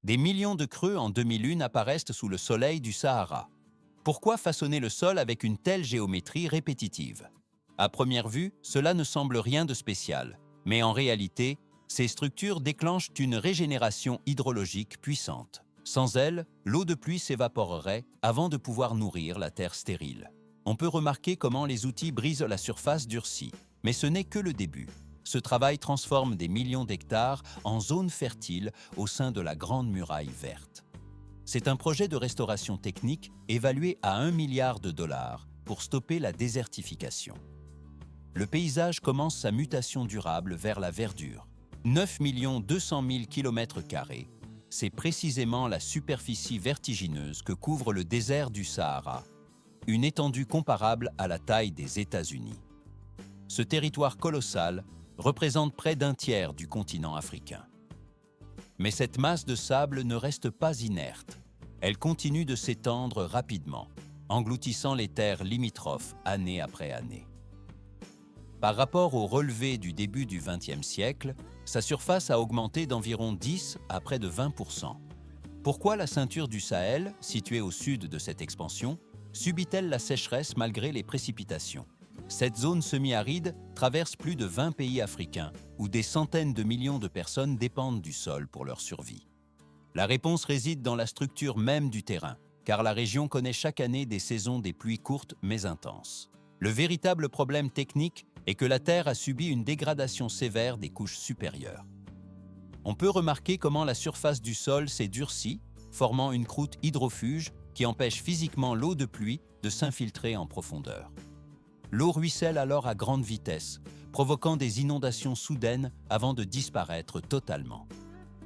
Des millions de creux en demi-lune apparaissent sous le soleil du Sahara. Pourquoi façonner le sol avec une telle géométrie répétitive? À première vue, cela ne semble rien de spécial, mais en réalité, ces structures déclenchent une régénération hydrologique puissante. Sans elles, l'eau de pluie s'évaporerait avant de pouvoir nourrir la terre stérile. On peut remarquer comment les outils brisent la surface durcie, mais ce n'est que le début. Ce travail transforme des millions d'hectares en zones fertiles au sein de la Grande Muraille verte. C'est un projet de restauration technique évalué à 1 milliard de dollars pour stopper la désertification. Le paysage commence sa mutation durable vers la verdure. 9 200 000 km², c'est précisément la superficie vertigineuse que couvre le désert du Sahara, une étendue comparable à la taille des États-Unis. Ce territoire colossal représente près d'un tiers du continent africain. Mais cette masse de sable ne reste pas inerte. Elle continue de s'étendre rapidement, engloutissant les terres limitrophes année après année. Par rapport au relevé du début du XXe siècle, sa surface a augmenté d'environ 10 à près de 20%. Pourquoi la ceinture du Sahel, située au sud de cette expansion, subit-elle la sécheresse malgré les précipitations? Cette zone semi-aride traverse plus de 20 pays africains, où des centaines de millions de personnes dépendent du sol pour leur survie. La réponse réside dans la structure même du terrain, car la région connaît chaque année des saisons des pluies courtes mais intenses. Le véritable problème technique est que la Terre a subi une dégradation sévère des couches supérieures. On peut remarquer comment la surface du sol s'est durcie, formant une croûte hydrofuge qui empêche physiquement l'eau de pluie de s'infiltrer en profondeur. L'eau ruisselle alors à grande vitesse, provoquant des inondations soudaines avant de disparaître totalement.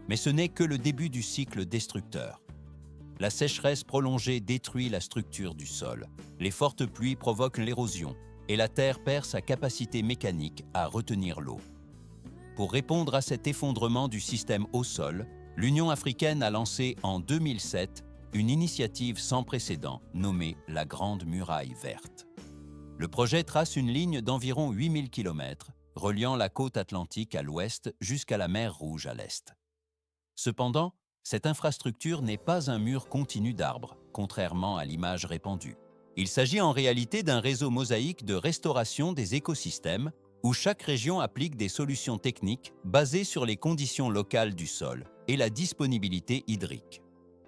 Mais ce n'est que le début du cycle destructeur. La sécheresse prolongée détruit la structure du sol. Les fortes pluies provoquent l'érosion et la Terre perd sa capacité mécanique à retenir l'eau. Pour répondre à cet effondrement du système au sol, l'Union africaine a lancé en 2007 une initiative sans précédent nommée la Grande Muraille verte. Le projet trace une ligne d'environ 8000 km, reliant la côte atlantique à l'ouest jusqu'à la mer Rouge à l'est. Cependant, cette infrastructure n'est pas un mur continu d'arbres, contrairement à l'image répandue. Il s'agit en réalité d'un réseau mosaïque de restauration des écosystèmes où chaque région applique des solutions techniques basées sur les conditions locales du sol et la disponibilité hydrique.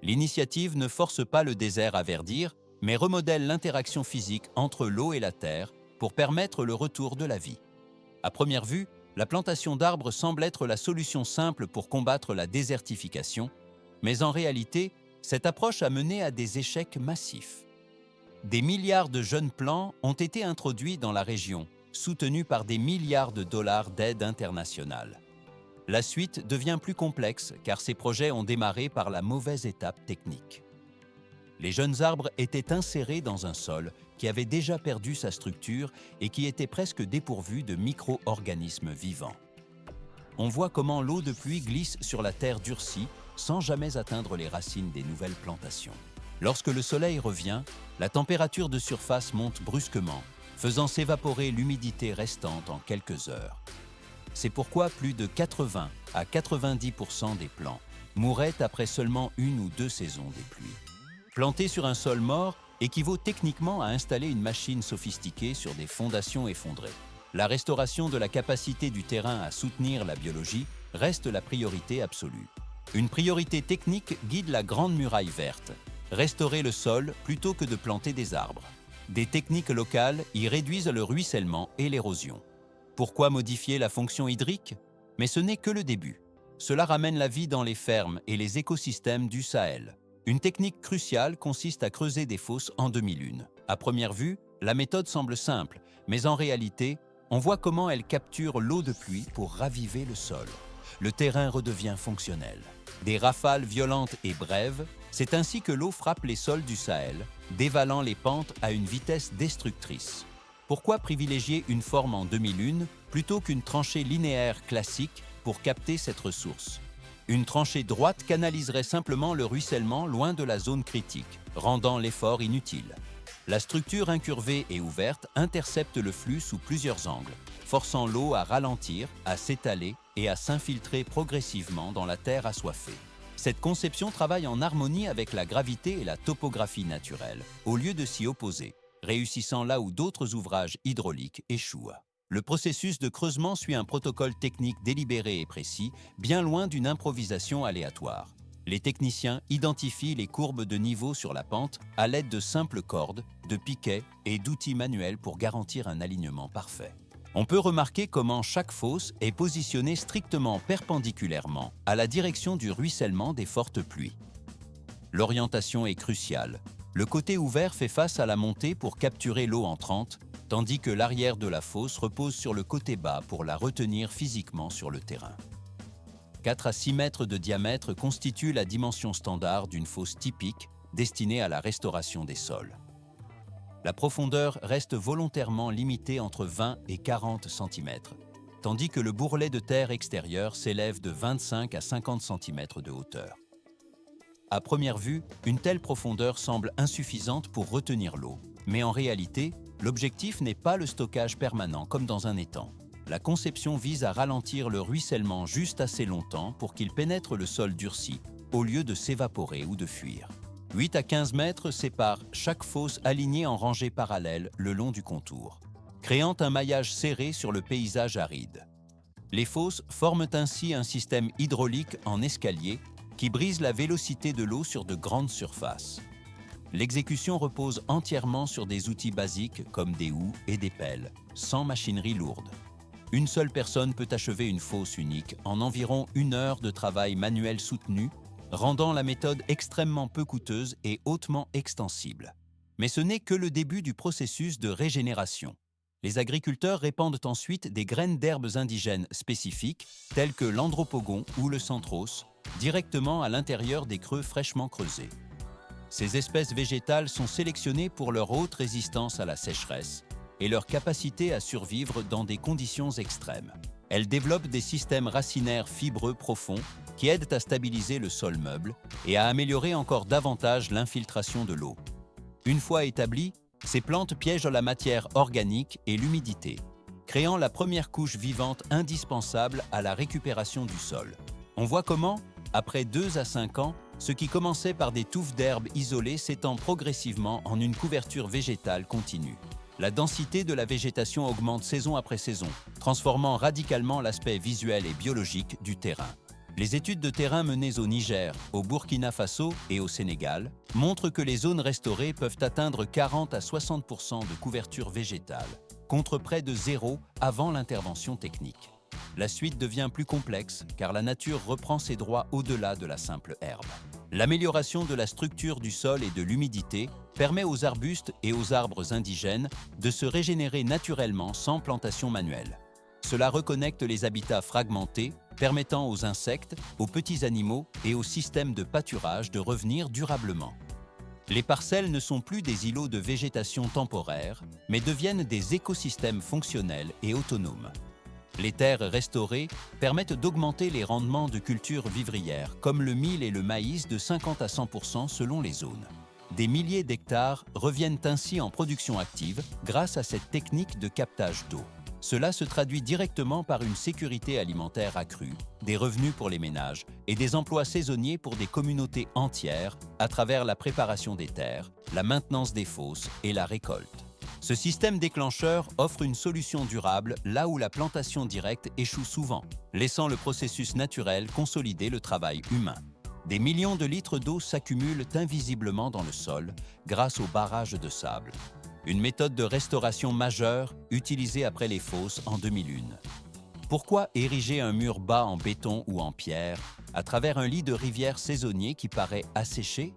L'initiative ne force pas le désert à verdir, mais remodèle l'interaction physique entre l'eau et la terre pour permettre le retour de la vie. À première vue, la plantation d'arbres semble être la solution simple pour combattre la désertification, mais en réalité, cette approche a mené à des échecs massifs. Des milliards de jeunes plants ont été introduits dans la région, soutenus par des milliards de dollars d'aide internationale. La suite devient plus complexe car ces projets ont démarré par la mauvaise étape technique. Les jeunes arbres étaient insérés dans un sol qui avait déjà perdu sa structure et qui était presque dépourvu de micro-organismes vivants. On voit comment l'eau de pluie glisse sur la terre durcie sans jamais atteindre les racines des nouvelles plantations. Lorsque le soleil revient, la température de surface monte brusquement, faisant s'évaporer l'humidité restante en quelques heures. C'est pourquoi plus de 80 à 90% des plants mouraient après seulement 1 ou 2 saisons des pluies. Planter sur un sol mort équivaut techniquement à installer une machine sophistiquée sur des fondations effondrées. La restauration de la capacité du terrain à soutenir la biologie reste la priorité absolue. Une priorité technique guide la Grande Muraille verte, restaurer le sol plutôt que de planter des arbres. Des techniques locales y réduisent le ruissellement et l'érosion. Pourquoi modifier la fonction hydrique? Mais ce n'est que le début. Cela ramène la vie dans les fermes et les écosystèmes du Sahel. Une technique cruciale consiste à creuser des fosses en demi-lune. À première vue, la méthode semble simple, mais en réalité, on voit comment elle capture l'eau de pluie pour raviver le sol. Le terrain redevient fonctionnel. Des rafales violentes et brèves, c'est ainsi que l'eau frappe les sols du Sahel, dévalant les pentes à une vitesse destructrice. Pourquoi privilégier une forme en demi-lune plutôt qu'une tranchée linéaire classique pour capter cette ressource? Une tranchée droite canaliserait simplement le ruissellement loin de la zone critique, rendant l'effort inutile. La structure incurvée et ouverte intercepte le flux sous plusieurs angles, forçant l'eau à ralentir, à s'étaler et à s'infiltrer progressivement dans la terre assoiffée. Cette conception travaille en harmonie avec la gravité et la topographie naturelle, au lieu de s'y opposer, réussissant là où d'autres ouvrages hydrauliques échouent. Le processus de creusement suit un protocole technique délibéré et précis, bien loin d'une improvisation aléatoire. Les techniciens identifient les courbes de niveau sur la pente à l'aide de simples cordes, de piquets et d'outils manuels pour garantir un alignement parfait. On peut remarquer comment chaque fosse est positionnée strictement perpendiculairement à la direction du ruissellement des fortes pluies. L'orientation est cruciale. Le côté ouvert fait face à la montée pour capturer l'eau entrante, tandis que l'arrière de la fosse repose sur le côté bas pour la retenir physiquement sur le terrain. 4 à 6 mètres de diamètre constituent la dimension standard d'une fosse typique destinée à la restauration des sols. La profondeur reste volontairement limitée entre 20 et 40 cm, tandis que le bourrelet de terre extérieur s'élève de 25 à 50 cm de hauteur. À première vue, une telle profondeur semble insuffisante pour retenir l'eau, mais en réalité, l'objectif n'est pas le stockage permanent comme dans un étang. La conception vise à ralentir le ruissellement juste assez longtemps pour qu'il pénètre le sol durci, au lieu de s'évaporer ou de fuir. 8 à 15 mètres séparent chaque fosse alignée en rangées parallèles le long du contour, créant un maillage serré sur le paysage aride. Les fosses forment ainsi un système hydraulique en escalier qui brise la vélocité de l'eau sur de grandes surfaces. L'exécution repose entièrement sur des outils basiques comme des houes et des pelles, sans machinerie lourde. Une seule personne peut achever une fosse unique en environ 1 heure de travail manuel soutenu, rendant la méthode extrêmement peu coûteuse et hautement extensible. Mais ce n'est que le début du processus de régénération. Les agriculteurs répandent ensuite des graines d'herbes indigènes spécifiques, telles que l'andropogon ou le centros, directement à l'intérieur des creux fraîchement creusés. Ces espèces végétales sont sélectionnées pour leur haute résistance à la sécheresse et leur capacité à survivre dans des conditions extrêmes. Elles développent des systèmes racinaires fibreux profonds qui aident à stabiliser le sol meuble et à améliorer encore davantage l'infiltration de l'eau. Une fois établies, ces plantes piègent la matière organique et l'humidité, créant la première couche vivante indispensable à la récupération du sol. On voit comment, après 2 à 5 ans, ce qui commençait par des touffes d'herbes isolées s'étend progressivement en une couverture végétale continue. La densité de la végétation augmente saison après saison, transformant radicalement l'aspect visuel et biologique du terrain. Les études de terrain menées au Niger, au Burkina Faso et au Sénégal montrent que les zones restaurées peuvent atteindre 40 à 60% de couverture végétale, contre près de 0 avant l'intervention technique. La suite devient plus complexe car la nature reprend ses droits au-delà de la simple herbe. L'amélioration de la structure du sol et de l'humidité permet aux arbustes et aux arbres indigènes de se régénérer naturellement sans plantation manuelle. Cela reconnecte les habitats fragmentés, permettant aux insectes, aux petits animaux et aux systèmes de pâturage de revenir durablement. Les parcelles ne sont plus des îlots de végétation temporaire, mais deviennent des écosystèmes fonctionnels et autonomes. Les terres restaurées permettent d'augmenter les rendements de cultures vivrières, comme le mil et le maïs de 50 à 100% selon les zones. Des milliers d'hectares reviennent ainsi en production active grâce à cette technique de captage d'eau. Cela se traduit directement par une sécurité alimentaire accrue, des revenus pour les ménages et des emplois saisonniers pour des communautés entières à travers la préparation des terres, la maintenance des fosses et la récolte. Ce système déclencheur offre une solution durable là où la plantation directe échoue souvent, laissant le processus naturel consolider le travail humain. Des millions de litres d'eau s'accumulent invisiblement dans le sol grâce aux barrages de sable. Une méthode de restauration majeure utilisée après les fosses en 2001. Pourquoi ériger un mur bas en béton ou en pierre à travers un lit de rivière saisonnier qui paraît asséché?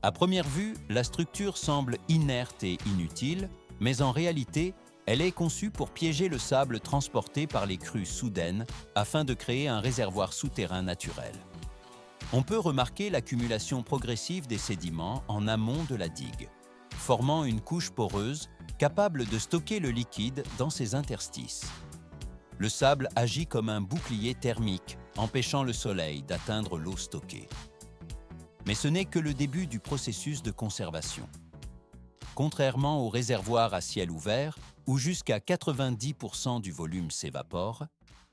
À première vue, la structure semble inerte et inutile, mais en réalité, elle est conçue pour piéger le sable transporté par les crues soudaines afin de créer un réservoir souterrain naturel. On peut remarquer l'accumulation progressive des sédiments en amont de la digue, formant une couche poreuse capable de stocker le liquide dans ses interstices. Le sable agit comme un bouclier thermique, empêchant le soleil d'atteindre l'eau stockée. Mais ce n'est que le début du processus de conservation. Contrairement aux réservoirs à ciel ouvert, où jusqu'à 90% du volume s'évapore,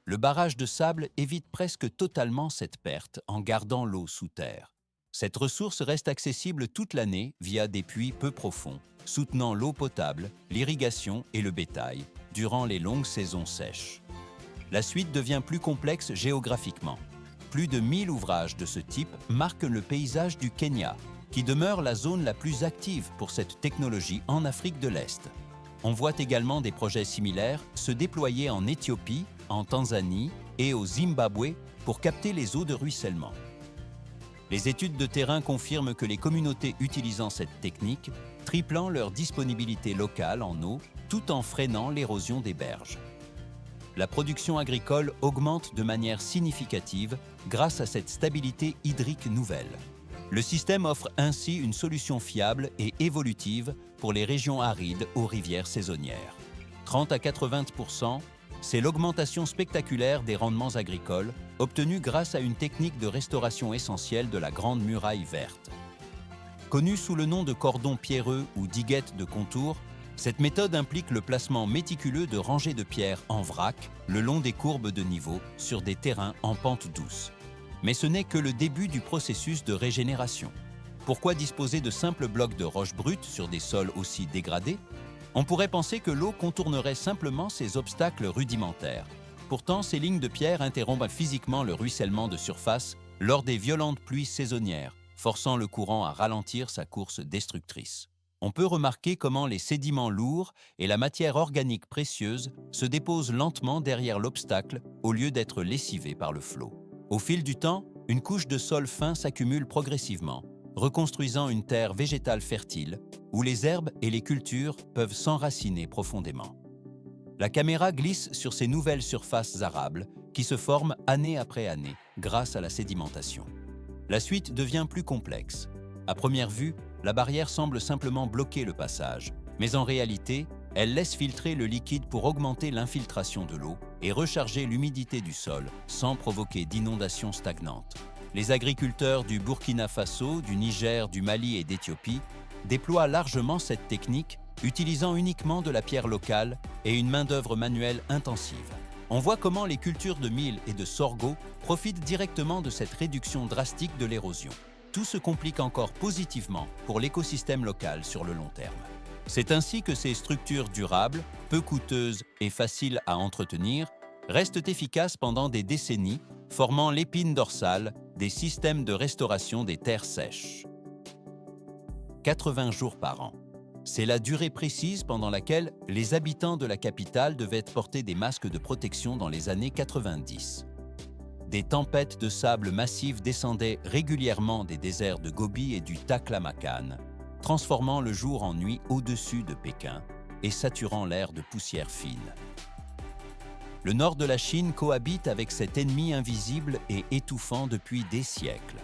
Le barrage de sable évite presque totalement cette perte en gardant l'eau sous terre. Cette ressource reste accessible toute l'année via des puits peu profonds, soutenant l'eau potable, l'irrigation et le bétail durant les longues saisons sèches. La suite devient plus complexe géographiquement. Plus de 1000 ouvrages de ce type marquent le paysage du Kenya, qui demeure la zone la plus active pour cette technologie en Afrique de l'Est. On voit également des projets similaires se déployer en Éthiopie, en Tanzanie et au Zimbabwe pour capter les eaux de ruissellement. Les études de terrain confirment que les communautés utilisant cette technique triplant leur disponibilité locale en eau tout en freinant l'érosion des berges. La production agricole augmente de manière significative grâce à cette stabilité hydrique nouvelle. Le système offre ainsi une solution fiable et évolutive pour les régions arides aux rivières saisonnières. 30 à 80%, c'est l'augmentation spectaculaire des rendements agricoles obtenue grâce à une technique de restauration essentielle de la Grande Muraille verte. Connue sous le nom de cordon pierreux ou diguette de contour, cette méthode implique le placement méticuleux de rangées de pierres en vrac le long des courbes de niveau sur des terrains en pente douce. Mais ce n'est que le début du processus de régénération. Pourquoi disposer de simples blocs de roches brutes sur des sols aussi dégradés? On pourrait penser que l'eau contournerait simplement ces obstacles rudimentaires. Pourtant, ces lignes de pierre interrompent physiquement le ruissellement de surface lors des violentes pluies saisonnières, forçant le courant à ralentir sa course destructrice. On peut remarquer comment les sédiments lourds et la matière organique précieuse se déposent lentement derrière l'obstacle au lieu d'être lessivés par le flot. Au fil du temps, une couche de sol fin s'accumule progressivement, reconstruisant une terre végétale fertile où les herbes et les cultures peuvent s'enraciner profondément. La caméra glisse sur ces nouvelles surfaces arables qui se forment année après année grâce à la sédimentation. La suite devient plus complexe. À première vue, la barrière semble simplement bloquer le passage, mais en réalité, elle laisse filtrer le liquide pour augmenter l'infiltration de l'eau et recharger l'humidité du sol sans provoquer d'inondations stagnantes. Les agriculteurs du Burkina Faso, du Niger, du Mali et d'Éthiopie déploient largement cette technique, utilisant uniquement de la pierre locale et une main-d'œuvre manuelle intensive. On voit comment les cultures de mil et de sorgho profitent directement de cette réduction drastique de l'érosion. Tout se complique encore positivement pour l'écosystème local sur le long terme. C'est ainsi que ces structures durables, peu coûteuses et faciles à entretenir, restent efficaces pendant des décennies, formant l'épine dorsale des systèmes de restauration des terres sèches. 80 jours par an. C'est la durée précise pendant laquelle les habitants de la capitale devaient porter des masques de protection dans les années 90. Des tempêtes de sable massif descendaient régulièrement des déserts de Gobi et du Taklamakan, transformant le jour en nuit au-dessus de Pékin et saturant l'air de poussière fine. Le nord de la Chine cohabite avec cet ennemi invisible et étouffant depuis des siècles.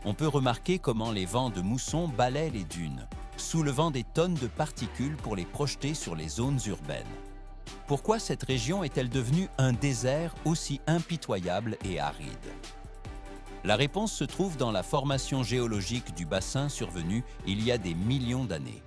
On peut remarquer comment les vents de mousson balaient les dunes, soulevant des tonnes de particules pour les projeter sur les zones urbaines. Pourquoi cette région est-elle devenue un désert aussi impitoyable et aride? La réponse se trouve dans la formation géologique du bassin survenu il y a des millions d'années.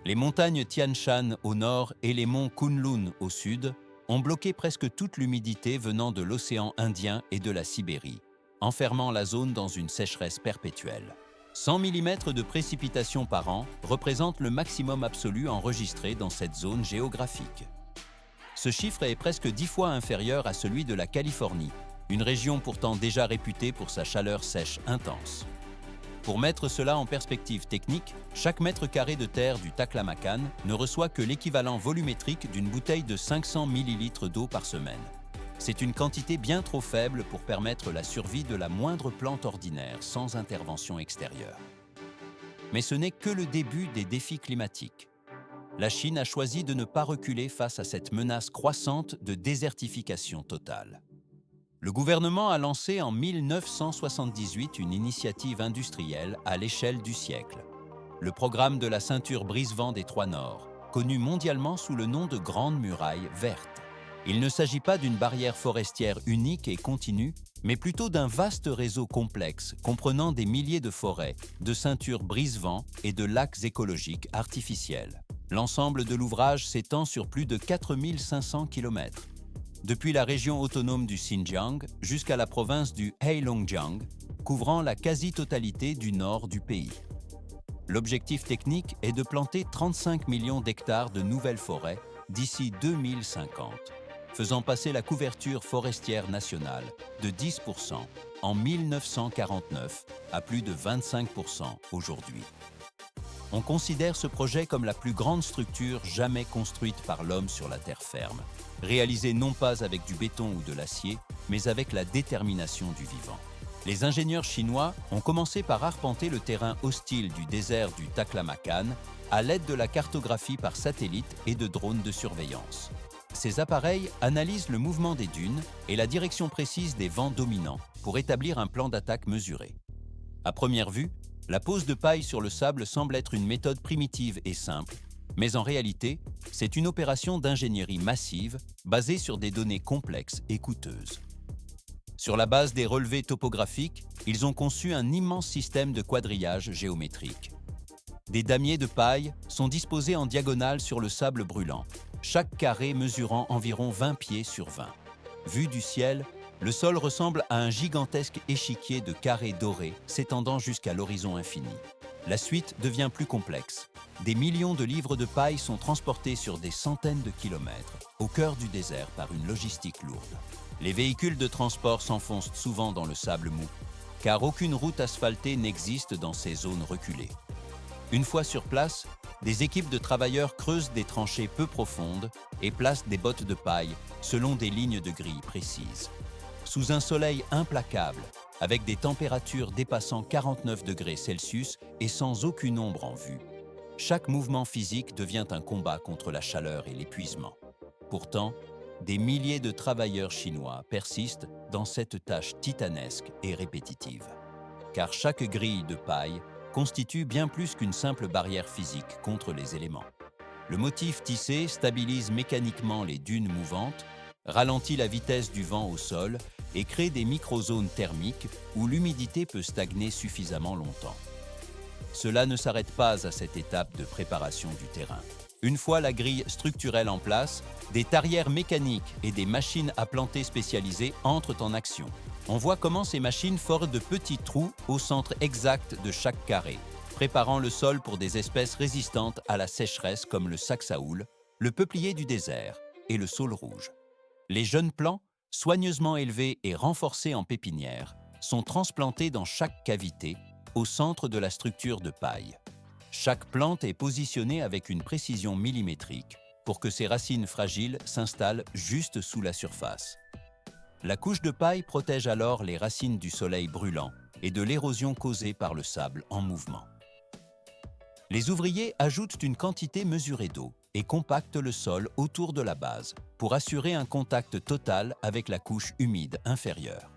Les montagnes Tian Shan au nord et les monts Kunlun au sud ont bloqué presque toute l'humidité venant de l'océan Indien et de la Sibérie, enfermant la zone dans une sécheresse perpétuelle. 100 mm de précipitations par an représentent le maximum absolu enregistré dans cette zone géographique. Ce chiffre est presque 10 fois inférieur à celui de la Californie, une région pourtant déjà réputée pour sa chaleur sèche intense. Pour mettre cela en perspective technique, chaque mètre carré de terre du Taklamakan ne reçoit que l'équivalent volumétrique d'une bouteille de 500 ml d'eau par semaine. C'est une quantité bien trop faible pour permettre la survie de la moindre plante ordinaire sans intervention extérieure. Mais ce n'est que le début des défis climatiques. La Chine a choisi de ne pas reculer face à cette menace croissante de désertification totale. Le gouvernement a lancé en 1978 une initiative industrielle à l'échelle du siècle, le programme de la ceinture brise-vent des Trois Nords, connu mondialement sous le nom de Grande Muraille verte. Il ne s'agit pas d'une barrière forestière unique et continue, mais plutôt d'un vaste réseau complexe comprenant des milliers de forêts, de ceintures brise-vent et de lacs écologiques artificiels. L'ensemble de l'ouvrage s'étend sur plus de 4500 km. depuis la région autonome du Xinjiang jusqu'à la province du Heilongjiang, couvrant la quasi-totalité du nord du pays. L'objectif technique est de planter 35 millions d'hectares de nouvelles forêts d'ici 2050, faisant passer la couverture forestière nationale de 10% en 1949 à plus de 25% aujourd'hui. On considère ce projet comme la plus grande structure jamais construite par l'homme sur la terre ferme, réalisée non pas avec du béton ou de l'acier, mais avec la détermination du vivant. Les ingénieurs chinois ont commencé par arpenter le terrain hostile du désert du Taklamakan à l'aide de la cartographie par satellite et de drones de surveillance. Ces appareils analysent le mouvement des dunes et la direction précise des vents dominants pour établir un plan d'attaque mesuré. À première vue, la pose de paille sur le sable semble être une méthode primitive et simple, mais en réalité, c'est une opération d'ingénierie massive basée sur des données complexes et coûteuses. Sur la base des relevés topographiques, ils ont conçu un immense système de quadrillage géométrique. Des damiers de paille sont disposés en diagonale sur le sable brûlant, chaque carré mesurant environ 20 pieds sur 20. Vu du ciel, le sol ressemble à un gigantesque échiquier de carrés dorés s'étendant jusqu'à l'horizon infini. La suite devient plus complexe. Des millions de livres de paille sont transportés sur des centaines de kilomètres, au cœur du désert par une logistique lourde. Les véhicules de transport s'enfoncent souvent dans le sable mou, car aucune route asphaltée n'existe dans ces zones reculées. Une fois sur place, des équipes de travailleurs creusent des tranchées peu profondes et placent des bottes de paille selon des lignes de grille précises. Sous un soleil implacable, avec des températures dépassant 49 degrés Celsius et sans aucune ombre en vue, chaque mouvement physique devient un combat contre la chaleur et l'épuisement. Pourtant, des milliers de travailleurs chinois persistent dans cette tâche titanesque et répétitive. Car chaque grille de paille constitue bien plus qu'une simple barrière physique contre les éléments. Le motif tissé stabilise mécaniquement les dunes mouvantes, ralentit la vitesse du vent au sol et crée des microzones thermiques où l'humidité peut stagner suffisamment longtemps. Cela ne s'arrête pas à cette étape de préparation du terrain. Une fois la grille structurelle en place, des tarières mécaniques et des machines à planter spécialisées entrent en action. On voit comment ces machines forent de petits trous au centre exact de chaque carré, préparant le sol pour des espèces résistantes à la sécheresse comme le saxaoul, le peuplier du désert et le saule rouge. Les jeunes plants, soigneusement élevés et renforcés en pépinière, sont transplantés dans chaque cavité, au centre de la structure de paille. Chaque plante est positionnée avec une précision millimétrique pour que ses racines fragiles s'installent juste sous la surface. La couche de paille protège alors les racines du soleil brûlant et de l'érosion causée par le sable en mouvement. Les ouvriers ajoutent une quantité mesurée d'eau et compactent le sol autour de la base pour assurer un contact total avec la couche humide inférieure.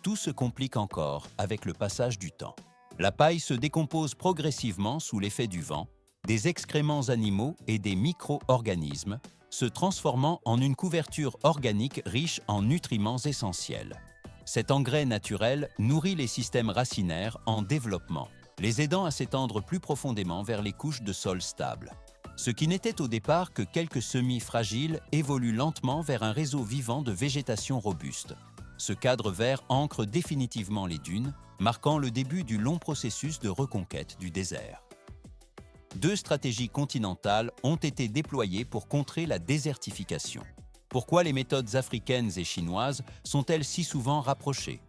Tout se complique encore avec le passage du temps. La paille se décompose progressivement sous l'effet du vent, des excréments animaux et des micro-organismes, se transformant en une couverture organique riche en nutriments essentiels. Cet engrais naturel nourrit les systèmes racinaires en développement, les aidant à s'étendre plus profondément vers les couches de sol stables. Ce qui n'était au départ que quelques semis fragiles évolue lentement vers un réseau vivant de végétation robuste. Ce cadre vert ancre définitivement les dunes, marquant le début du long processus de reconquête du désert. Deux stratégies continentales ont été déployées pour contrer la désertification. Pourquoi les méthodes africaines et chinoises sont-elles si souvent rapprochées?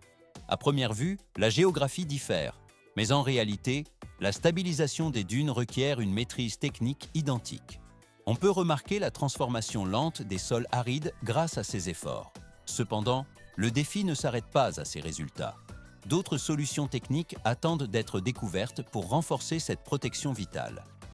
À première vue, la géographie diffère, mais en réalité, la stabilisation des dunes requiert une maîtrise technique identique. On peut remarquer la transformation lente des sols arides grâce à ces efforts. Cependant, le défi ne s'arrête pas à ces résultats. D'autres solutions techniques attendent d'être découvertes pour renforcer cette protection vitale.